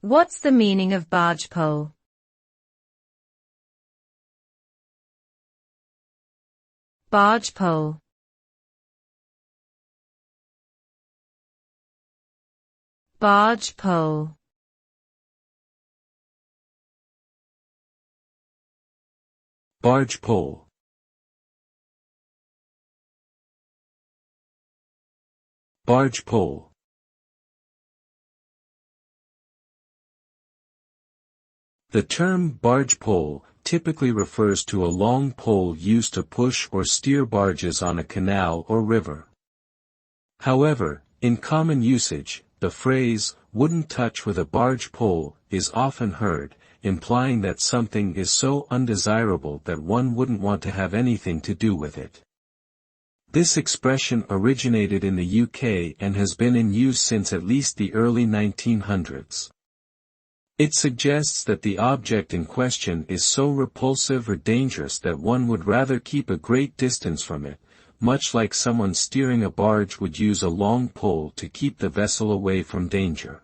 What's the meaning of bargepole? Bargepole. Bargepole. Bargepole. Bargepole. The term bargepole typically refers to a long pole used to push or steer barges on a canal or river. However, in common usage, the phrase, "wouldn't touch with a barge pole," is often heard, implying that something is so undesirable that one wouldn't want to have anything to do with it. This expression originated in the UK and has been in use since at least the early 1900s. It suggests that the object in question is so repulsive or dangerous that one would rather keep a great distance from it, much like someone steering a barge would use a long pole to keep the vessel away from danger.